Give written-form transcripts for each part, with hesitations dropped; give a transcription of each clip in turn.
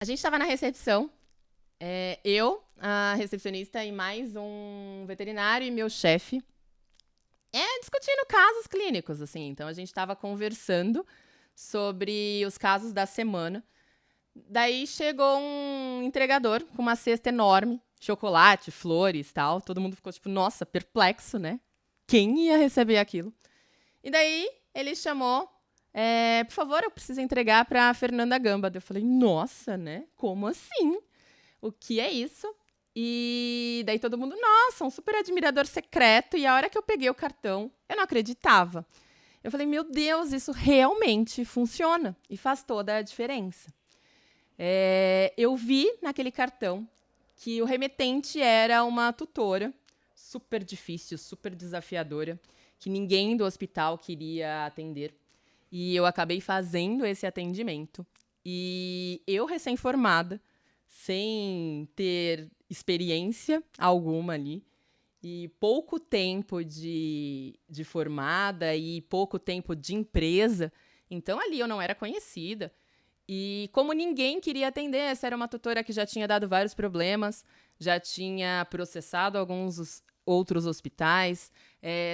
A gente estava na recepção, eu, a recepcionista e mais um veterinário e meu chefe, discutindo casos clínicos, assim. Então a gente estava conversando sobre os casos da semana. Daí chegou um entregador com uma cesta enorme, chocolate, flores, tal. Todo mundo ficou tipo, nossa, perplexo, né? Quem ia receber aquilo? E daí ele chamou, por favor, eu preciso entregar para Fernanda Gamba. Eu falei, nossa, né? Como assim? O que é isso? E daí todo mundo, nossa, um super admirador secreto. E a hora que eu peguei o cartão, eu não acreditava. Eu falei, meu Deus, isso realmente funciona e faz toda a diferença. Eu vi naquele cartão que o remetente era uma tutora super difícil, super desafiadora, que ninguém do hospital queria atender. E eu acabei fazendo esse atendimento. E eu, recém-formada, sem ter experiência alguma ali, e pouco tempo de formada e pouco tempo de empresa, então ali eu não era conhecida. E como ninguém queria atender, essa era uma tutora que já tinha dado vários problemas, já tinha processado alguns outros hospitais.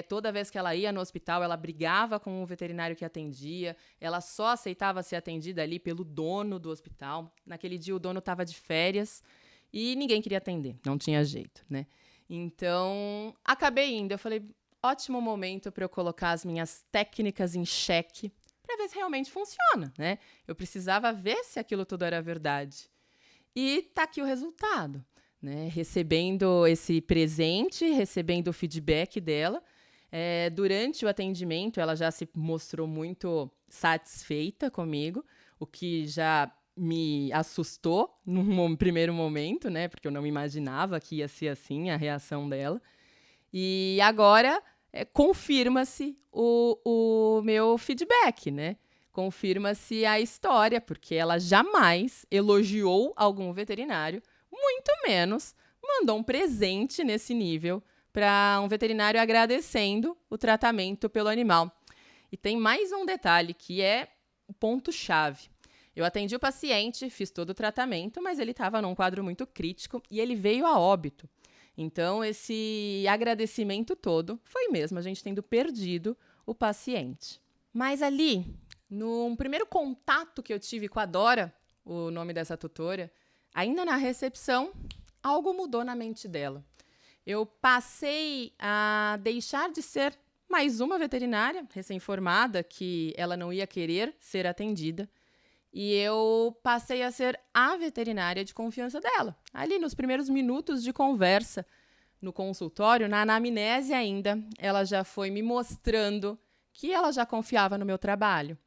Toda vez que ela ia no hospital, ela brigava com o veterinário que atendia, ela só aceitava ser atendida ali pelo dono do hospital. Naquele dia o dono estava de férias e ninguém queria atender, não tinha jeito, né? Então, acabei indo. Eu falei, ótimo momento para eu colocar as minhas técnicas em xeque, para ver se realmente funciona, né? Eu precisava ver se aquilo tudo era verdade. E tá aqui o resultado, né? Recebendo esse presente, recebendo o feedback dela. Durante o atendimento, ela já se mostrou muito satisfeita comigo, o que já me assustou num primeiro momento, né? Porque eu não imaginava que ia ser assim a reação dela. E agora confirma-se o meu feedback, né? Confirma-se a história, porque ela jamais elogiou algum veterinário, muito menos mandou um presente nesse nível para um veterinário agradecendo o tratamento pelo animal. E tem mais um detalhe que é o ponto-chave. Eu atendi o paciente, fiz todo o tratamento, mas ele estava num quadro muito crítico e ele veio a óbito. Então, esse agradecimento todo foi mesmo a gente tendo perdido o paciente. Mas ali, no primeiro contato que eu tive com a Dora, o nome dessa tutora, ainda na recepção, algo mudou na mente dela. Eu passei a deixar de ser mais uma veterinária recém-formada, que ela não ia querer ser atendida, e eu passei a ser a veterinária de confiança dela. Ali nos primeiros minutos de conversa no consultório, na anamnese ainda, ela já foi me mostrando que ela já confiava no meu trabalho.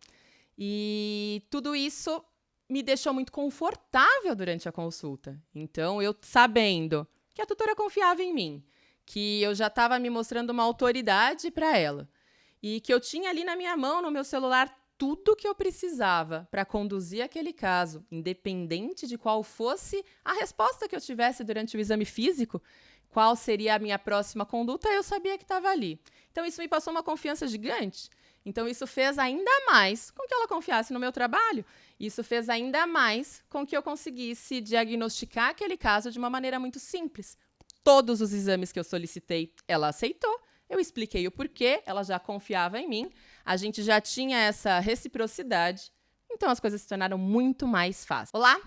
E tudo isso me deixou muito confortável durante a consulta. Então, eu sabendo que a tutora confiava em mim, que eu já estava me mostrando uma autoridade para ela e que eu tinha ali na minha mão, no meu celular, tudo que eu precisava para conduzir aquele caso, independente de qual fosse a resposta que eu tivesse durante o exame físico, qual seria a minha próxima conduta, eu sabia que estava ali. Então, isso me passou uma confiança gigante. Então, isso fez ainda mais com que ela confiasse no meu trabalho. Isso fez ainda mais com que eu conseguisse diagnosticar aquele caso de uma maneira muito simples. Todos os exames que eu solicitei, ela aceitou. Eu expliquei o porquê, ela já confiava em mim. A gente já tinha essa reciprocidade. Então, as coisas se tornaram muito mais fáceis. Olá,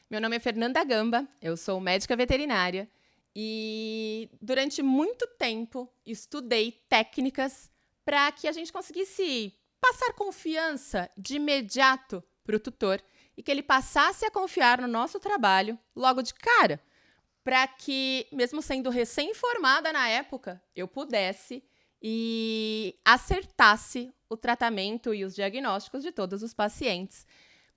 meu nome é Fernanda Gamba, eu sou médica veterinária e durante muito tempo estudei técnicas para que a gente conseguisse passar confiança de imediato para o tutor e que ele passasse a confiar no nosso trabalho logo de cara, para que, mesmo sendo recém-formada na época, eu pudesse e acertasse o tratamento e os diagnósticos de todos os pacientes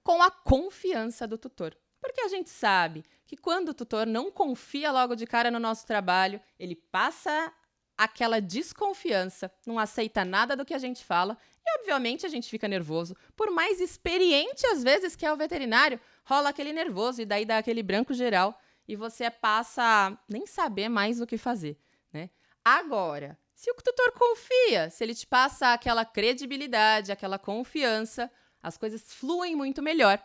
com a confiança do tutor. Porque a gente sabe que quando o tutor não confia logo de cara no nosso trabalho, ele passa aquela desconfiança, não aceita nada do que a gente fala e, obviamente, a gente fica nervoso. Por mais experiente, às vezes, que é o veterinário, rola aquele nervoso e daí dá aquele branco geral e você passa a nem saber mais o que fazer, né? Agora, se o tutor confia, se ele te passa aquela credibilidade, aquela confiança, as coisas fluem muito melhor.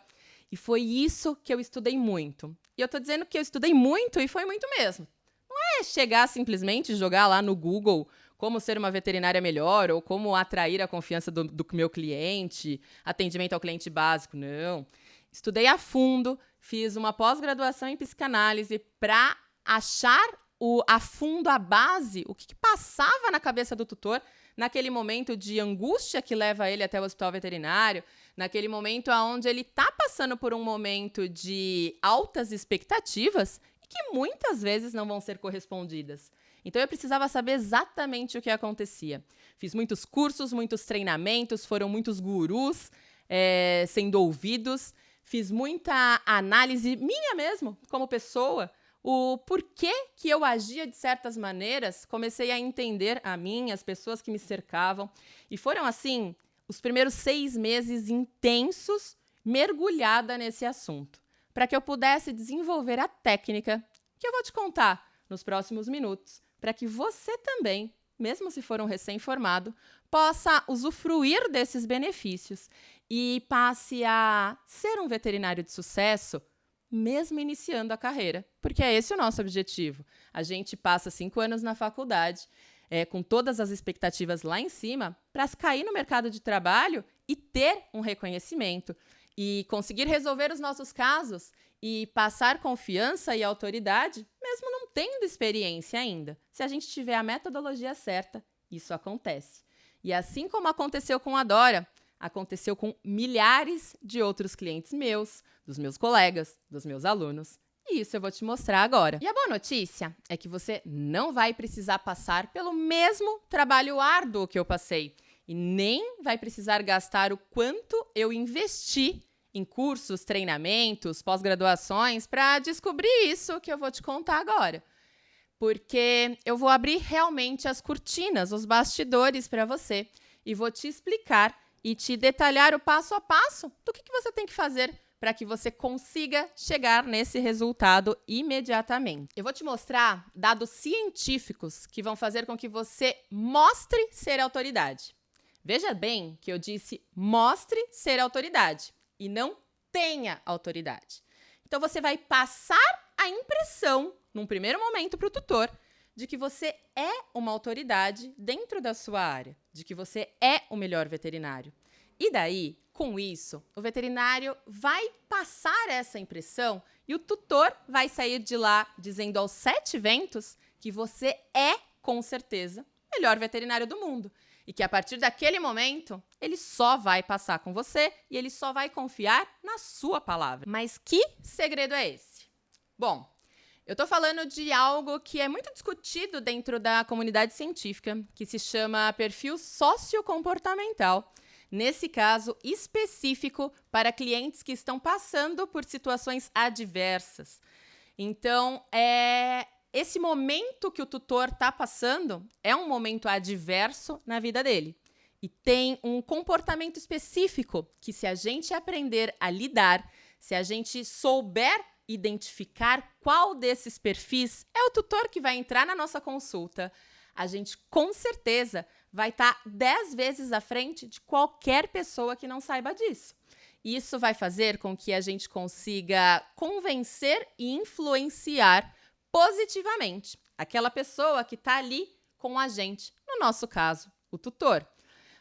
E foi isso que eu estudei muito. E eu tô dizendo que eu estudei muito e foi muito mesmo. Não é chegar simplesmente e jogar lá no Google como ser uma veterinária melhor ou como atrair a confiança do meu cliente, atendimento ao cliente básico, não. Estudei a fundo, fiz uma pós-graduação em psicanálise para achar a fundo, a base, o que passava na cabeça do tutor naquele momento de angústia que leva ele até o hospital veterinário, naquele momento onde ele está passando por um momento de altas expectativas e que muitas vezes não vão ser correspondidas. Então eu precisava saber exatamente o que acontecia. Fiz muitos cursos, muitos treinamentos, foram muitos gurus sendo ouvidos, fiz muita análise minha mesmo, como pessoa, o porquê que eu agia de certas maneiras, comecei a entender a mim, as pessoas que me cercavam. E foram, assim, os primeiros 6 meses intensos, mergulhada nesse assunto, para que eu pudesse desenvolver a técnica que eu vou te contar nos próximos minutos, para que você também, mesmo se for um recém-formado, possa usufruir desses benefícios e passe a ser um veterinário de sucesso, mesmo iniciando a carreira, porque é esse o nosso objetivo. A gente passa 5 anos na faculdade, com todas as expectativas lá em cima, para cair no mercado de trabalho e ter um reconhecimento, e conseguir resolver os nossos casos e passar confiança e autoridade, mesmo não tendo experiência ainda. Se a gente tiver a metodologia certa, isso acontece. E assim como aconteceu com a Dora, aconteceu com milhares de outros clientes meus, dos meus colegas, dos meus alunos. E isso eu vou te mostrar agora. E a boa notícia é que você não vai precisar passar pelo mesmo trabalho árduo que eu passei. E nem vai precisar gastar o quanto eu investi em cursos, treinamentos, pós-graduações para descobrir isso que eu vou te contar agora. Porque eu vou abrir realmente as cortinas, os bastidores para você e vou te explicar e te detalhar o passo a passo do que você tem que fazer para que você consiga chegar nesse resultado imediatamente. Eu vou te mostrar dados científicos que vão fazer com que você mostre ser autoridade. Veja bem que eu disse mostre ser autoridade e não tenha autoridade. Então você vai passar a impressão, num primeiro momento, para o tutor, de que você é uma autoridade dentro da sua área, de que você é o melhor veterinário. E daí, com isso, o veterinário vai passar essa impressão e o tutor vai sair de lá dizendo aos 7 ventos que você é, com certeza, o melhor veterinário do mundo. E que a partir daquele momento, ele só vai passar com você e ele só vai confiar na sua palavra. Mas que segredo é esse? Bom, eu estou falando de algo que é muito discutido dentro da comunidade científica, que se chama perfil sociocomportamental. Nesse caso específico, para clientes que estão passando por situações adversas. Então, esse momento que o tutor está passando é um momento adverso na vida dele. E tem um comportamento específico que, se a gente aprender a lidar, se a gente souber identificar qual desses perfis é o tutor que vai entrar na nossa consulta, a gente com certeza vai estar 10 vezes à frente de qualquer pessoa que não saiba disso. Isso vai fazer com que a gente consiga convencer e influenciar positivamente aquela pessoa que está ali com a gente, no nosso caso, o tutor.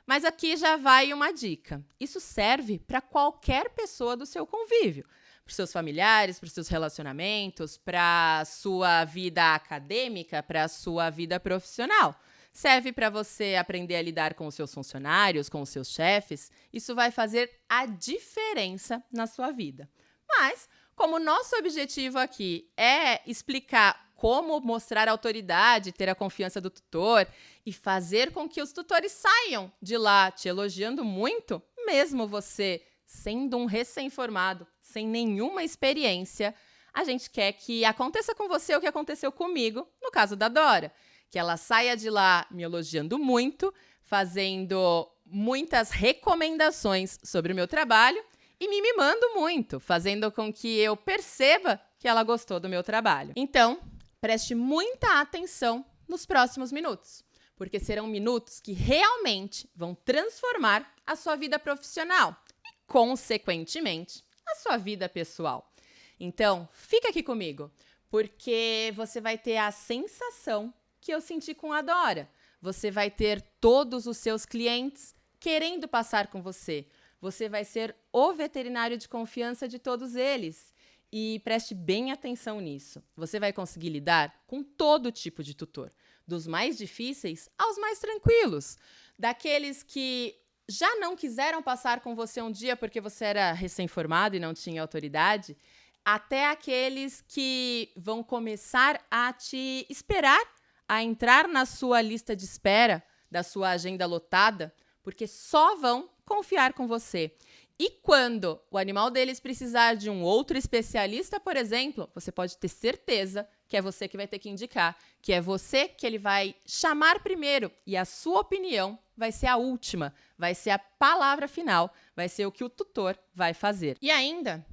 Mas aqui já vai uma dica. Isso serve para qualquer pessoa do seu convívio, para os seus familiares, para os seus relacionamentos, para a sua vida acadêmica, para a sua vida profissional. Serve para você aprender a lidar com os seus funcionários, com os seus chefes. Isso vai fazer a diferença na sua vida. Mas, como o nosso objetivo aqui é explicar como mostrar autoridade, ter a confiança do tutor e fazer com que os tutores saiam de lá te elogiando muito, mesmo você sendo um recém-formado, sem nenhuma experiência, a gente quer que aconteça com você o que aconteceu comigo, no caso da Dora. Que ela saia de lá me elogiando muito, fazendo muitas recomendações sobre o meu trabalho e me mimando muito, fazendo com que eu perceba que ela gostou do meu trabalho. Então, preste muita atenção nos próximos minutos, porque serão minutos que realmente vão transformar a sua vida profissional e, consequentemente, a sua vida pessoal. Então, fica aqui comigo, porque você vai ter a sensação que eu senti com a Dora. Você vai ter todos os seus clientes querendo passar com você. Você vai ser o veterinário de confiança de todos eles. E preste bem atenção nisso. Você vai conseguir lidar com todo tipo de tutor, dos mais difíceis aos mais tranquilos, daqueles que já não quiseram passar com você um dia porque você era recém-formado e não tinha autoridade, até aqueles que vão começar a te esperar a entrar na sua lista de espera, da sua agenda lotada, porque só vão confiar com você. E quando o animal deles precisar de um outro especialista, por exemplo, você pode ter certeza que é você que vai ter que indicar, que é você que ele vai chamar primeiro e a sua opinião vai ser a última, vai ser a palavra final, vai ser o que o tutor vai fazer. E ainda,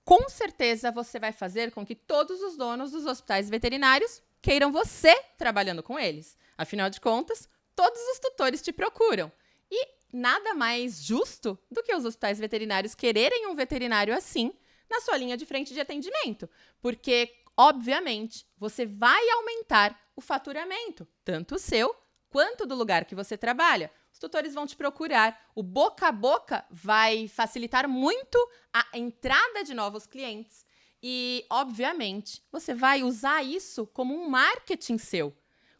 com certeza você vai fazer com que todos os donos dos hospitais veterinários queiram você trabalhando com eles. Afinal de contas, todos os tutores te procuram. E nada mais justo do que os hospitais veterinários quererem um veterinário assim na sua linha de frente de atendimento. Porque, obviamente, você vai aumentar o faturamento, tanto o seu quanto do lugar que você trabalha. Os tutores vão te procurar. O boca a boca vai facilitar muito a entrada de novos clientes. E, obviamente, você vai usar isso como um marketing seu.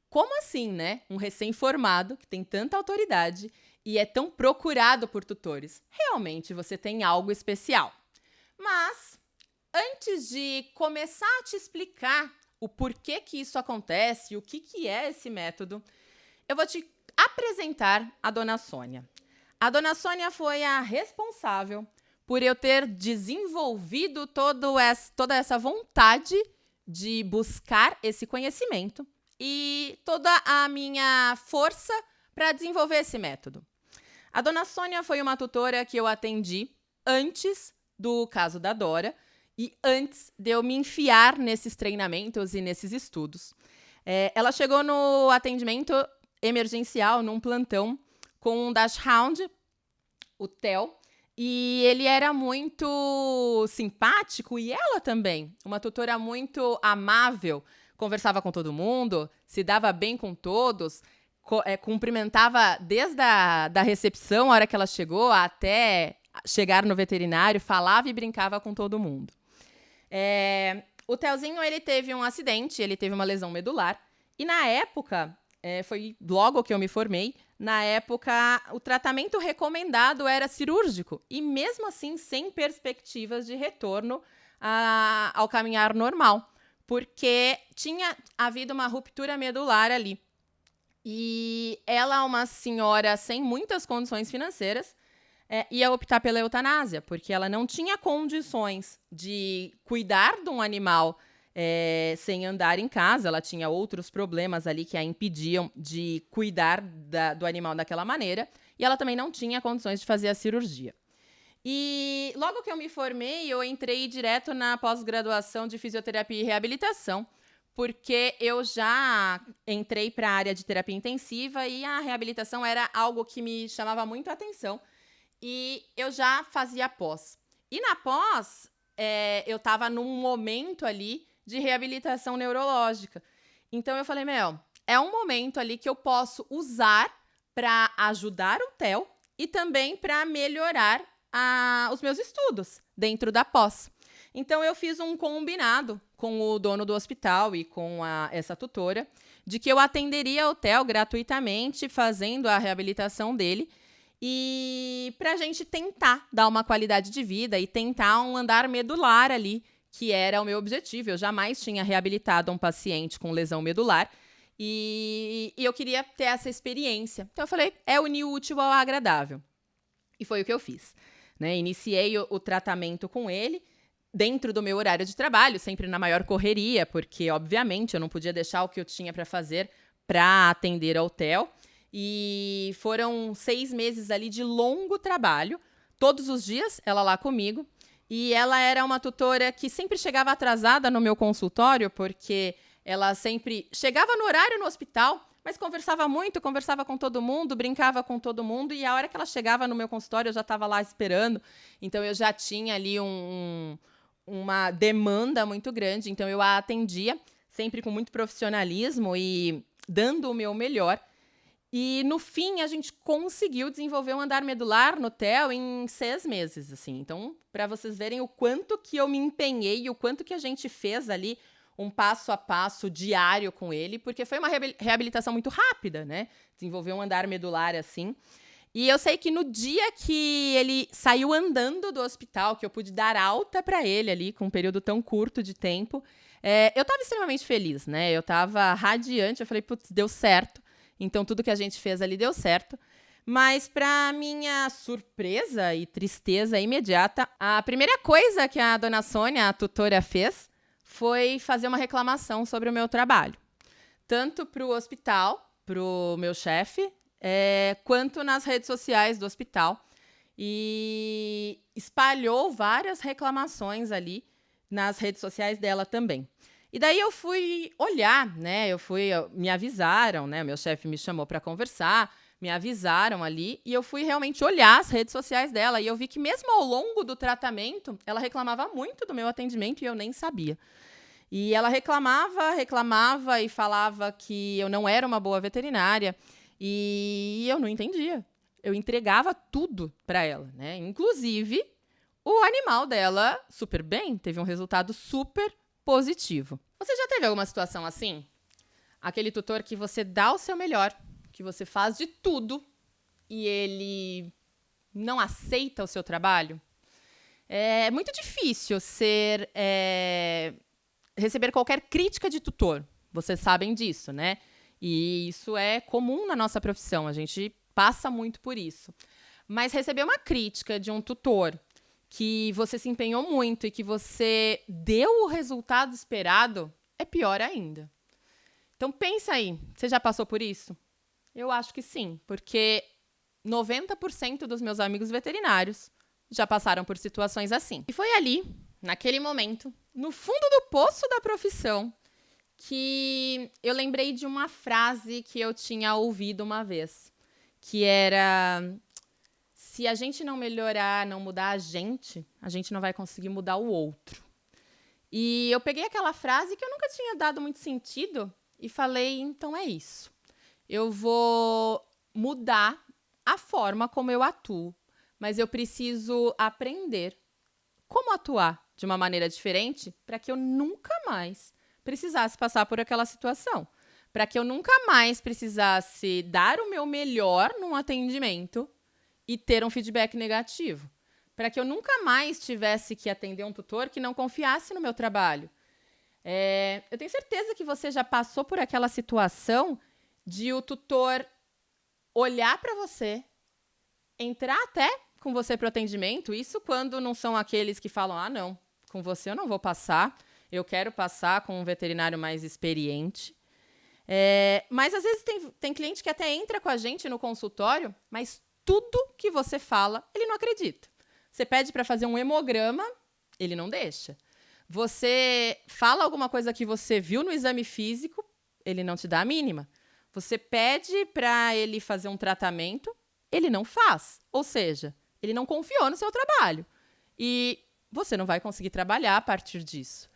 Como assim, né? Um recém-formado que tem tanta autoridade e é tão procurado por tutores. Realmente você tem algo especial. Mas, antes de começar a te explicar o porquê que isso acontece, o que é esse método, eu vou te apresentar a Dona Sônia. A Dona Sônia foi a responsável por eu ter desenvolvido toda essa vontade de buscar esse conhecimento e toda a minha força para desenvolver esse método. A Dona Sônia foi uma tutora que eu atendi antes do caso da Dora e antes de eu me enfiar nesses treinamentos e nesses estudos. Ela chegou no atendimento emergencial, num plantão, com um dachshund, o Theo, e ele era muito simpático e ela também, uma tutora muito amável, conversava com todo mundo, se dava bem com todos, cumprimentava desde da recepção, a hora que ela chegou, até chegar no veterinário, falava e brincava com todo mundo. O Theozinho, ele teve um acidente, ele teve uma lesão medular, e na época, foi logo que eu me formei, na época o tratamento recomendado era cirúrgico, e mesmo assim sem perspectivas de retorno ao caminhar normal, porque tinha havido uma ruptura medular ali. E ela, uma senhora sem muitas condições financeiras, ia optar pela eutanásia, porque ela não tinha condições de cuidar de um animal sem andar em casa. Ela tinha outros problemas ali que a impediam de cuidar do animal daquela maneira. E ela também não tinha condições de fazer a cirurgia. E logo que eu me formei, eu entrei direto na pós-graduação de fisioterapia e reabilitação, porque eu já entrei para a área de terapia intensiva e a reabilitação era algo que me chamava muito a atenção. E eu já fazia pós. E na pós, eu estava num momento ali de reabilitação neurológica. Então eu falei, é um momento ali que eu posso usar para ajudar o Theo e também para melhorar os meus estudos dentro da pós. Então, eu fiz um combinado com o dono do hospital e com essa tutora de que eu atenderia o Theo gratuitamente, fazendo a reabilitação dele, e para a gente tentar dar uma qualidade de vida e tentar um andar medular ali, que era o meu objetivo. Eu jamais tinha reabilitado um paciente com lesão medular e eu queria ter essa experiência. Então, eu falei, unir o útil ao agradável. E foi o que eu fiz. Iniciei o tratamento com ele, dentro do meu horário de trabalho, sempre na maior correria, porque, obviamente, eu não podia deixar o que eu tinha para fazer para atender ao Theo. E foram 6 meses ali de longo trabalho, todos os dias, ela lá comigo. E ela era uma tutora que sempre chegava atrasada no meu consultório, porque ela sempre chegava no horário no hospital, mas conversava muito, conversava com todo mundo, brincava com todo mundo, e a hora que ela chegava no meu consultório, eu já estava lá esperando, então eu já tinha ali uma demanda muito grande, então eu a atendia, sempre com muito profissionalismo e dando o meu melhor. E, no fim, a gente conseguiu desenvolver um andar medular no TEL em 6 meses, assim. Então, para vocês verem o quanto que eu me empenhei e o quanto que a gente fez ali um passo a passo diário com ele, porque foi uma reabilitação muito rápida, né? Desenvolver um andar medular assim. E eu sei que no dia que ele saiu andando do hospital, que eu pude dar alta para ele ali, com um período tão curto de tempo, eu estava extremamente feliz, né? Eu estava radiante, eu falei, putz, deu certo. Então, tudo que a gente fez ali deu certo. Mas, para minha surpresa e tristeza imediata, a primeira coisa que a dona Sônia, a tutora, fez foi fazer uma reclamação sobre o meu trabalho. Tanto para o hospital, para o meu chefe, quanto nas redes sociais do hospital. E espalhou várias reclamações ali nas redes sociais dela também. E daí eu fui olhar, né? Me avisaram, né? Meu chefe me chamou para conversar, me avisaram ali, e eu fui realmente olhar as redes sociais dela. E eu vi que mesmo ao longo do tratamento, ela reclamava muito do meu atendimento e eu nem sabia. E ela reclamava e falava que eu não era uma boa veterinária. E eu não entendia. Eu entregava tudo para ela, né? Inclusive, o animal dela, super bem, teve um resultado super positivo. Você já teve alguma situação assim? Aquele tutor que você dá o seu melhor, que você faz de tudo e ele não aceita o seu trabalho? É muito difícil receber qualquer crítica de tutor. Vocês sabem disso, né? E isso é comum na nossa profissão, a gente passa muito por isso. Mas receber uma crítica de um tutor que você se empenhou muito e que você deu o resultado esperado, é pior ainda. Então pensa aí, você já passou por isso? Eu acho que sim, porque 90% dos meus amigos veterinários já passaram por situações assim. E foi ali, naquele momento, no fundo do poço da profissão, que eu lembrei de uma frase que eu tinha ouvido uma vez, que era: se a gente não melhorar, não mudar a gente não vai conseguir mudar o outro. E eu peguei aquela frase que eu nunca tinha dado muito sentido e falei, então é isso. Eu vou mudar a forma como eu atuo, mas eu preciso aprender como atuar de uma maneira diferente para que eu nunca mais precisasse passar por aquela situação. Para que eu nunca mais precisasse dar o meu melhor num atendimento e ter um feedback negativo. Para que eu nunca mais tivesse que atender um tutor que não confiasse no meu trabalho. Eu tenho certeza que você já passou por aquela situação de o tutor olhar para você, entrar até com você para o atendimento, isso quando não são aqueles que falam, não, com você eu não vou passar, eu quero passar com um veterinário mais experiente. Mas às vezes tem cliente que até entra com a gente no consultório, mas tudo que você fala, ele não acredita. Você pede para fazer um hemograma, ele não deixa. Você fala alguma coisa que você viu no exame físico, ele não te dá a mínima. Você pede para ele fazer um tratamento, ele não faz. Ou seja, ele não confiou no seu trabalho. E você não vai conseguir trabalhar a partir disso.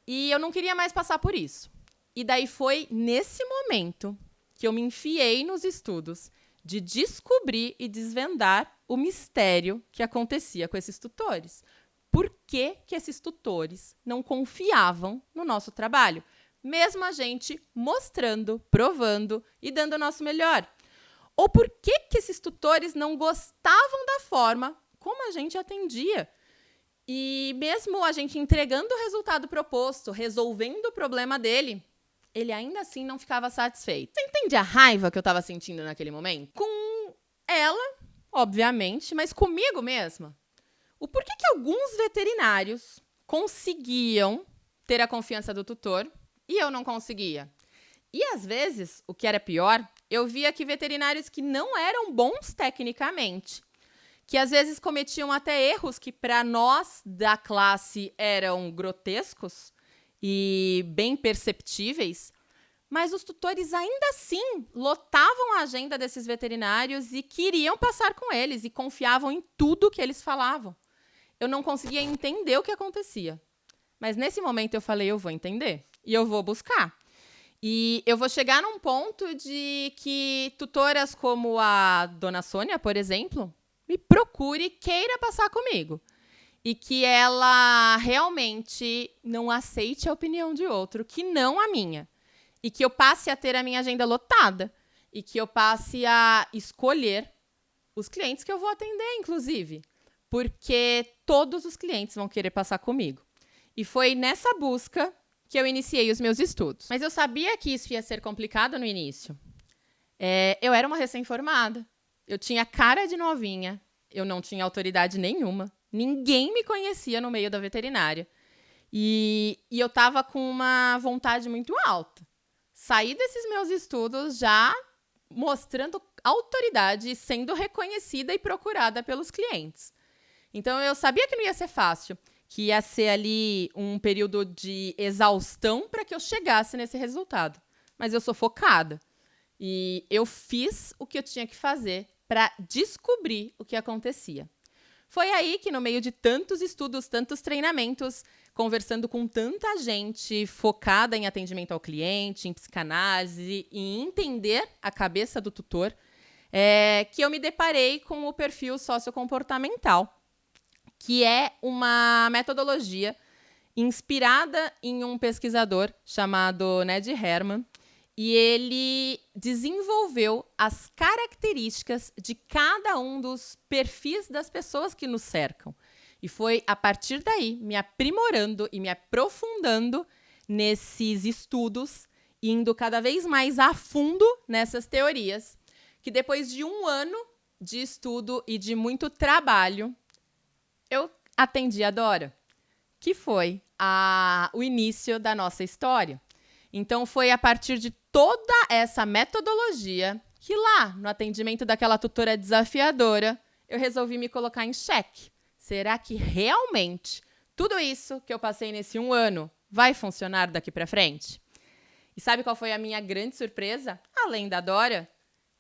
E eu não queria mais passar por isso. E daí foi nesse momento que eu me enfiei nos estudos de descobrir e desvendar o mistério que acontecia com esses tutores. Por que esses tutores não confiavam no nosso trabalho? Mesmo a gente mostrando, provando e dando o nosso melhor. Ou por que esses tutores não gostavam da forma como a gente atendia? E mesmo a gente entregando o resultado proposto, resolvendo o problema dele, ele ainda assim não ficava satisfeito. Você entende a raiva que eu estava sentindo naquele momento? Com ela, obviamente, mas comigo mesma. O porquê que alguns veterinários conseguiam ter a confiança do tutor e eu não conseguia? E às vezes, o que era pior, eu via que veterinários que não eram bons tecnicamente, que às vezes cometiam até erros que para nós da classe eram grotescos e bem perceptíveis, Mas os tutores ainda assim lotavam a agenda desses veterinários e queriam passar com eles e confiavam em tudo que eles falavam. Eu não conseguia entender o que acontecia. Mas nesse momento eu falei, eu vou entender e eu vou buscar. E eu vou chegar num ponto de que tutoras como a dona Sônia, por exemplo, me procure e queira passar comigo. E que ela realmente não aceite a opinião de outro, que não a minha. E que eu passe a ter a minha agenda lotada. E que eu passe a escolher os clientes que eu vou atender, inclusive. Porque todos os clientes vão querer passar comigo. E foi nessa busca que eu iniciei os meus estudos. Mas eu sabia que isso ia ser complicado no início. Eu era uma recém-formada. Eu tinha cara de novinha. Eu não tinha autoridade nenhuma. Ninguém me conhecia no meio da veterinária. E eu estava com uma vontade muito alta. Saí desses meus estudos já mostrando autoridade e sendo reconhecida e procurada pelos clientes. Então, eu sabia que não ia ser fácil, que ia ser ali um período de exaustão para que eu chegasse nesse resultado. Mas eu sou focada. E eu fiz o que eu tinha que fazer para descobrir o que acontecia. Foi aí que, no meio de tantos estudos, tantos treinamentos, conversando com tanta gente focada em atendimento ao cliente, em psicanálise, em entender a cabeça do tutor, que eu me deparei com o perfil sociocomportamental, que é uma metodologia inspirada em um pesquisador chamado Ned Herman, e ele desenvolveu as características de cada um dos perfis das pessoas que nos cercam. E foi a partir daí, me aprimorando e me aprofundando nesses estudos, indo cada vez mais a fundo nessas teorias, que depois de 1 ano de estudo e de muito trabalho, eu atendi a Dora, que foi o início da nossa história. Então, foi a partir de toda essa metodologia que lá, no atendimento daquela tutora desafiadora, eu resolvi me colocar em xeque. Será que realmente tudo isso que eu passei nesse 1 ano vai funcionar daqui para frente? E sabe qual foi a minha grande surpresa? Além da Dora,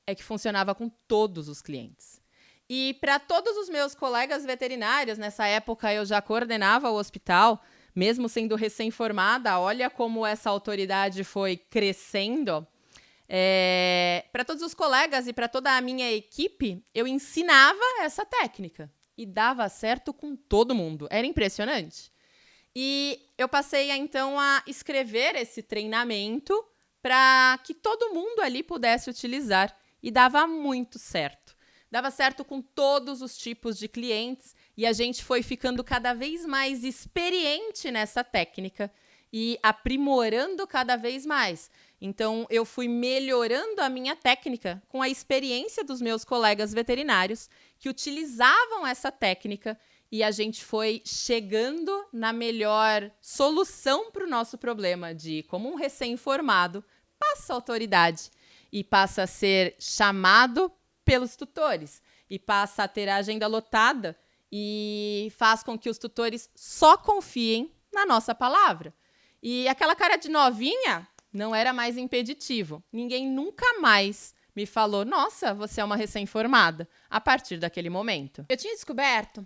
é que funcionava com todos os clientes. E para todos os meus colegas veterinários, nessa época eu já coordenava o hospital, mesmo sendo recém-formada, olha como essa autoridade foi crescendo. Para todos os colegas e para toda a minha equipe, eu ensinava essa técnica. E dava certo com todo mundo. Era impressionante. E eu passei, então, a escrever esse treinamento para que todo mundo ali pudesse utilizar. E dava muito certo. Dava certo com todos os tipos de clientes e a gente foi ficando cada vez mais experiente nessa técnica e aprimorando cada vez mais. Então, eu fui melhorando a minha técnica com a experiência dos meus colegas veterinários que utilizavam essa técnica e a gente foi chegando na melhor solução para o nosso problema de como um recém-formado passa a autoridade e passa a ser chamado pelos tutores e passa a ter a agenda lotada e faz com que os tutores só confiem na nossa palavra. E aquela cara de novinha não era mais impeditivo. Ninguém nunca mais me falou, nossa, você é uma recém-formada, a partir daquele momento. Eu tinha descoberto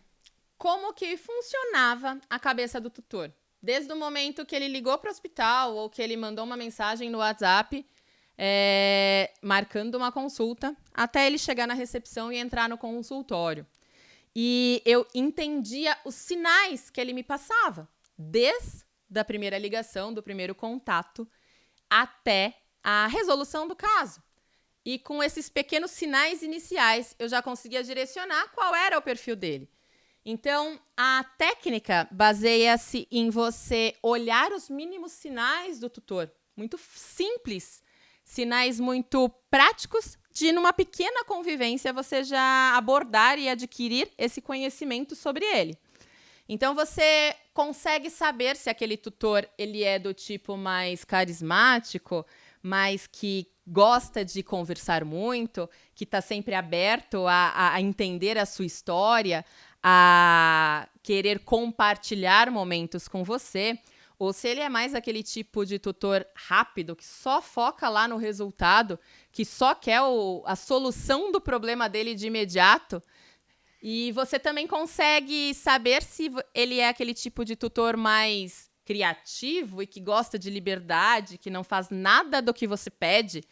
como que funcionava a cabeça do tutor. Desde o momento que ele ligou para o hospital ou que ele mandou uma mensagem no WhatsApp, marcando uma consulta, até ele chegar na recepção e entrar no consultório. E eu entendia os sinais que ele me passava, desde a primeira ligação, do primeiro contato, até a resolução do caso. E com esses pequenos sinais iniciais, eu já conseguia direcionar qual era o perfil dele. Então, a técnica baseia-se em você olhar os mínimos sinais do tutor. Muito simples. Sinais muito práticos de, numa pequena convivência, você já abordar e adquirir esse conhecimento sobre ele. Então, você consegue saber se aquele tutor ele é do tipo mais carismático, mais que gosta de conversar muito, que está sempre aberto a entender a sua história, a querer compartilhar momentos com você, ou se ele é mais aquele tipo de tutor rápido, que só foca lá no resultado, que só quer a solução do problema dele de imediato. E você também consegue saber se ele é aquele tipo de tutor mais criativo e que gosta de liberdade, que não faz nada do que você pede.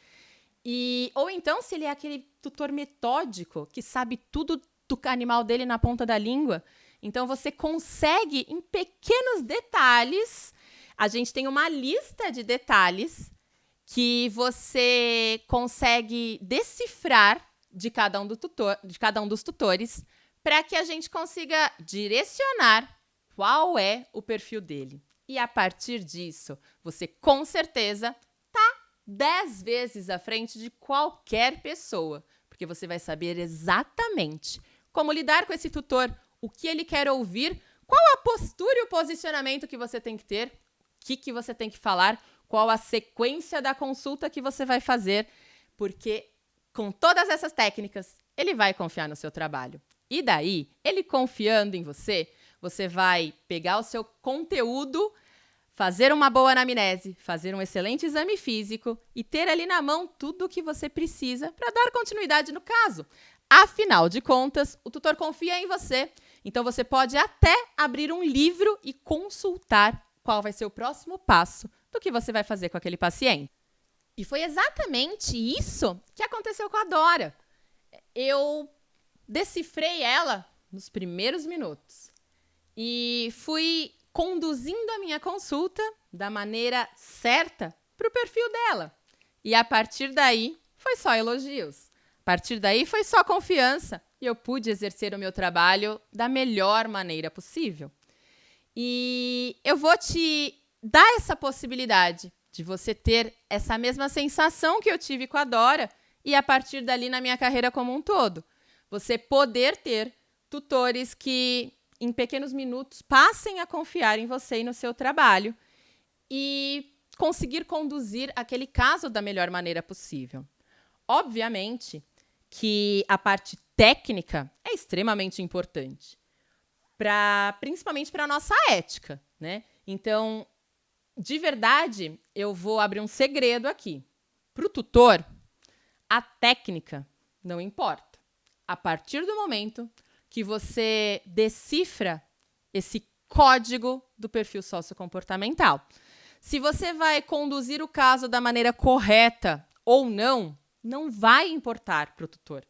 Ou então se ele é aquele tutor metódico, que sabe tudo do animal dele na ponta da língua. Então, você consegue, em pequenos detalhes, a gente tem uma lista de detalhes que você consegue decifrar de cada um dos tutores, para que a gente consiga direcionar qual é o perfil dele. E a partir disso, você com certeza está 10 vezes à frente de qualquer pessoa, porque você vai saber exatamente como lidar com esse tutor, o que ele quer ouvir, qual a postura e o posicionamento que você tem que ter, o que você tem que falar, qual a sequência da consulta que você vai fazer, porque com todas essas técnicas, ele vai confiar no seu trabalho. E daí, ele confiando em você, você vai pegar o seu conteúdo, fazer uma boa anamnese, fazer um excelente exame físico e ter ali na mão tudo o que você precisa para dar continuidade no caso. Afinal de contas, o tutor confia em você, então você pode até abrir um livro e consultar qual vai ser o próximo passo do que você vai fazer com aquele paciente. E foi exatamente isso que aconteceu com a Dora. Eu decifrei ela nos primeiros minutos e fui conduzindo a minha consulta da maneira certa para o perfil dela. E a partir daí, foi só elogios. A partir daí, foi só confiança. E eu pude exercer o meu trabalho da melhor maneira possível. E eu vou te dar essa possibilidade de você ter essa mesma sensação que eu tive com a Dora e a partir dali na minha carreira como um todo. Você poder ter tutores que em pequenos minutos passem a confiar em você e no seu trabalho e conseguir conduzir aquele caso da melhor maneira possível. Obviamente que a parte técnica é extremamente importante, principalmente para a nossa ética, né? Então, de verdade, eu vou abrir um segredo aqui. Para o tutor, a técnica não importa. A partir do momento que você decifra esse código do perfil sociocomportamental. Se você vai conduzir o caso da maneira correta ou não, não vai importar para o tutor.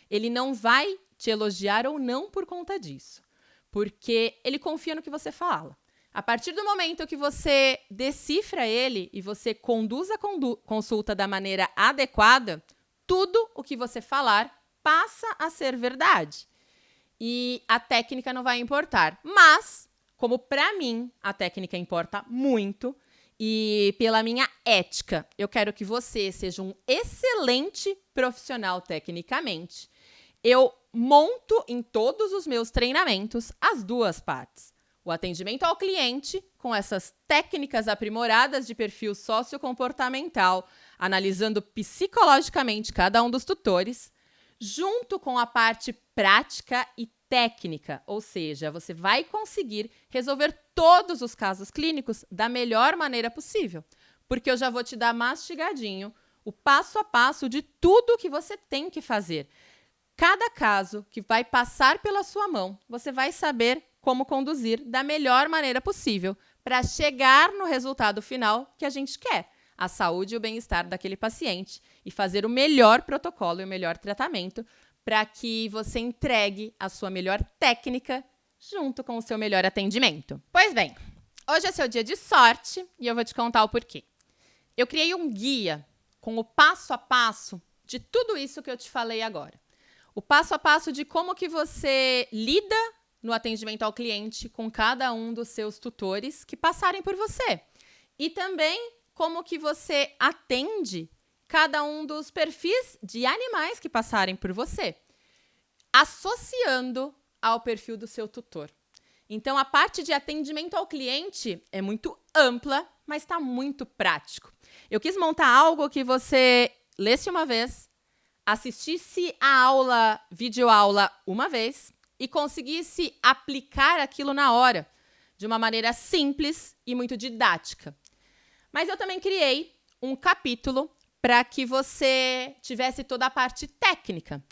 Ele não vai te elogiar ou não por conta disso, porque ele confia no que você fala. A partir do momento que você decifra ele e você conduz a consulta da maneira adequada, tudo o que você falar passa a ser verdade. E a técnica não vai importar. Mas, como para mim a técnica importa muito, e pela minha ética, eu quero que você seja um excelente profissional tecnicamente. Eu monto em todos os meus treinamentos as duas partes. O atendimento ao cliente, com essas técnicas aprimoradas de perfil sociocomportamental, analisando psicologicamente cada um dos tutores, junto com a parte prática e técnica, ou seja, você vai conseguir resolver todos os casos clínicos da melhor maneira possível, porque eu já vou te dar mastigadinho o passo a passo de tudo que você tem que fazer. Cada caso que vai passar pela sua mão, você vai saber como conduzir da melhor maneira possível para chegar no resultado final que a gente quer, a saúde e o bem-estar daquele paciente e fazer o melhor protocolo e o melhor tratamento para que você entregue a sua melhor técnica junto com o seu melhor atendimento. Pois bem, hoje é seu dia de sorte e eu vou te contar o porquê. Eu criei um guia com o passo a passo de tudo isso que eu te falei agora. O passo a passo de como que você lida no atendimento ao cliente com cada um dos seus tutores que passarem por você. E também como que você atende cada um dos perfis de animais que passarem por você, associando ao perfil do seu tutor. Então, a parte de atendimento ao cliente é muito ampla, mas está muito prático. Eu quis montar algo que você lesse uma vez, assistisse a videoaula uma vez e conseguisse aplicar aquilo na hora. de uma maneira simples e muito didática. Mas eu também criei um capítulo para que você tivesse toda a parte técnica.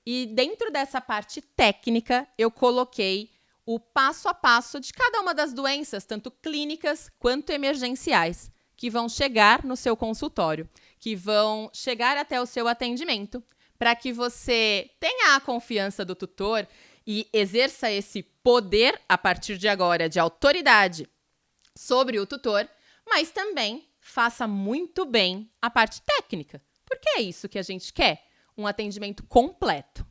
E dentro dessa parte técnica, eu coloquei o passo a passo de cada uma das doenças, tanto clínicas quanto emergenciais, que vão chegar no seu consultório, que vão chegar até o seu atendimento, para que você tenha a confiança do tutor e exerça esse poder, a partir de agora, de autoridade sobre o tutor, mas também faça muito bem a parte técnica, porque é isso que a gente quer, um atendimento completo.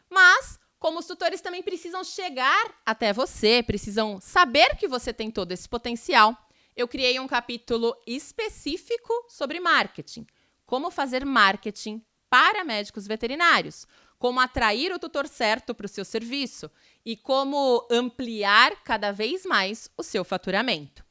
Mas, como os tutores também precisam chegar até você, precisam saber que você tem todo esse potencial, eu criei um capítulo específico sobre marketing. Como fazer marketing para médicos veterinários, como atrair o tutor certo para o seu serviço e como ampliar cada vez mais o seu faturamento.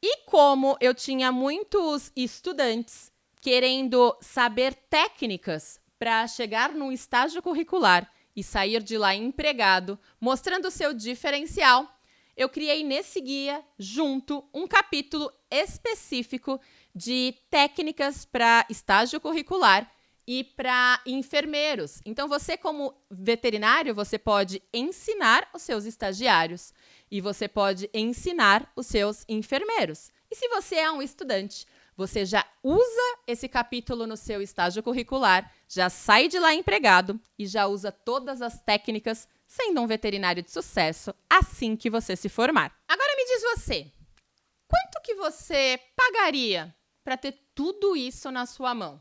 E como eu tinha muitos estudantes querendo saber técnicas para chegar num estágio curricular e sair de lá empregado, mostrando o seu diferencial, eu criei nesse guia, junto, um capítulo específico de técnicas para estágio curricular e para enfermeiros. Então, você como veterinário, você pode ensinar os seus estagiários e você pode ensinar os seus enfermeiros. E se você é um estudante, você já usa esse capítulo no seu estágio curricular, já sai de lá empregado e já usa todas as técnicas, sendo um veterinário de sucesso assim que você se formar. Agora me diz você, quanto que você pagaria para ter tudo isso na sua mão?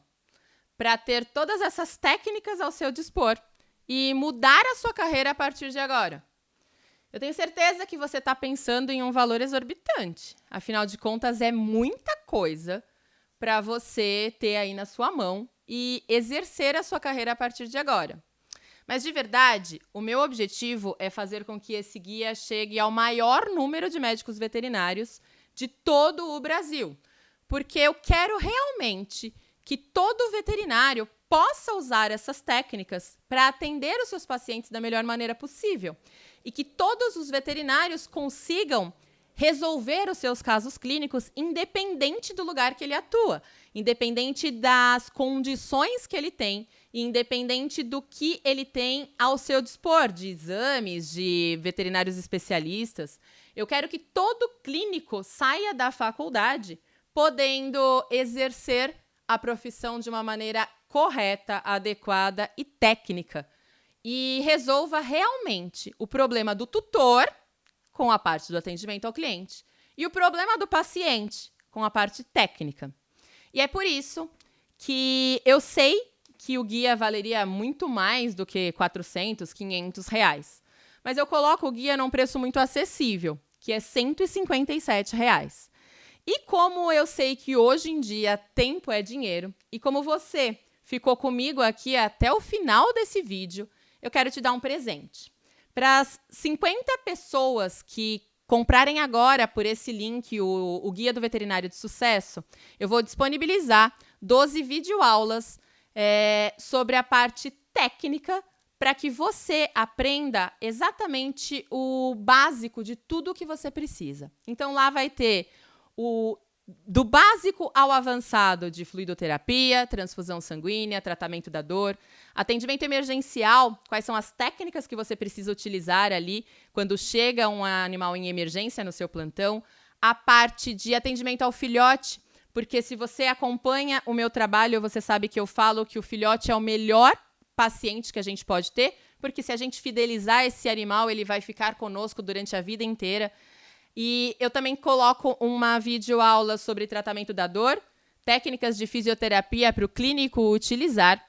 Para ter todas essas técnicas ao seu dispor e mudar a sua carreira a partir de agora? Eu tenho certeza que você está pensando em um valor exorbitante. Afinal de contas, é muita coisa para você ter aí na sua mão e exercer a sua carreira a partir de agora. Mas, de verdade, o meu objetivo é fazer com que esse guia chegue ao maior número de médicos veterinários de todo o Brasil. Porque eu quero realmente que todo veterinário possa usar essas técnicas para atender os seus pacientes da melhor maneira possível. E que todos os veterinários consigam resolver os seus casos clínicos independente do lugar que ele atua, independente das condições que ele tem, independente do que ele tem ao seu dispor, de exames, de veterinários especialistas. Eu quero que todo clínico saia da faculdade podendo exercer a profissão de uma maneira correta, adequada e técnica. E resolva realmente o problema do tutor, com a parte do atendimento ao cliente, e o problema do paciente, com a parte técnica. E é por isso que eu sei que o guia valeria muito mais do que 400, 500 reais. Mas eu coloco o guia num preço muito acessível, que é R$ 157 reais. E como eu sei que hoje em dia tempo é dinheiro, e como você ficou comigo aqui até o final desse vídeo, eu quero te dar um presente. Para as 50 pessoas que comprarem agora por esse link o Guia do Veterinário de Sucesso, eu vou disponibilizar 12 videoaulas sobre a parte técnica para que você aprenda exatamente o básico de tudo o que você precisa. Então, lá vai ter do básico ao avançado de fluidoterapia, transfusão sanguínea, tratamento da dor, atendimento emergencial, quais são as técnicas que você precisa utilizar ali quando chega um animal em emergência no seu plantão, a parte de atendimento ao filhote, porque se você acompanha o meu trabalho, você sabe que eu falo que o filhote é o melhor paciente que a gente pode ter, porque se a gente fidelizar esse animal, ele vai ficar conosco durante a vida inteira. E eu também coloco uma videoaula sobre tratamento da dor, técnicas de fisioterapia para o clínico utilizar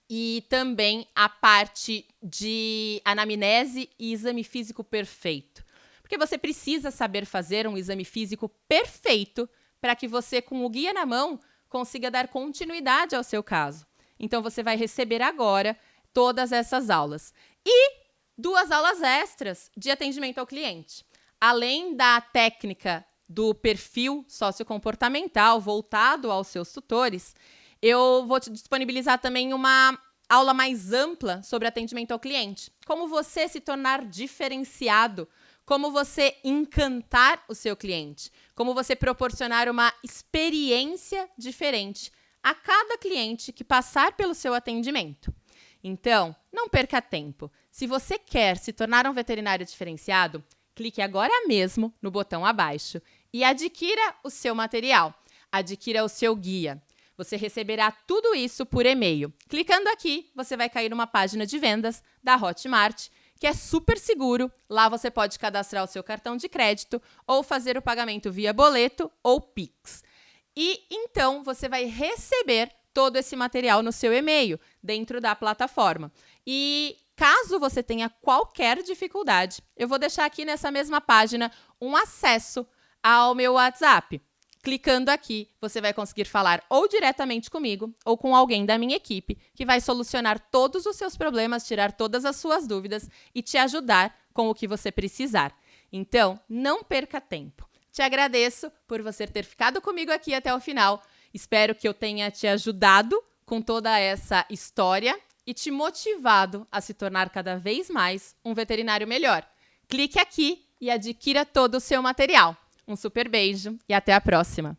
e também a parte de anamnese e exame físico perfeito. Porque você precisa saber fazer um exame físico perfeito para que você, com o guia na mão, consiga dar continuidade ao seu caso. Então, você vai receber agora todas essas aulas. E 2 aulas extras de atendimento ao cliente. Além da técnica do perfil sociocomportamental voltado aos seus tutores, eu vou te disponibilizar também uma aula mais ampla sobre atendimento ao cliente. Como você se tornar diferenciado como você encantar o seu cliente, como você proporcionar uma experiência diferente a cada cliente que passar pelo seu atendimento. Então, não perca tempo. Se você quer se tornar um veterinário diferenciado, clique agora mesmo no botão abaixo e adquira o seu material, adquira o seu guia. Você receberá tudo isso por e-mail. Clicando aqui, você vai cair numa página de vendas da Hotmart, que é super seguro. Lá você pode cadastrar o seu cartão de crédito ou fazer o pagamento via boleto ou Pix. E então você vai receber todo esse material no seu e-mail dentro da plataforma. E caso você tenha qualquer dificuldade, eu vou deixar aqui nessa mesma página um acesso ao meu WhatsApp. Clicando aqui, você vai conseguir falar ou diretamente comigo ou com alguém da minha equipe que vai solucionar todos os seus problemas, tirar todas as suas dúvidas e te ajudar com o que você precisar. Então, não perca tempo. Te agradeço por você ter ficado comigo aqui até o final. Espero que eu tenha te ajudado com toda essa história e te motivado a se tornar cada vez mais um veterinário melhor. Clique aqui e adquira todo o seu material. Um super beijo e até a próxima!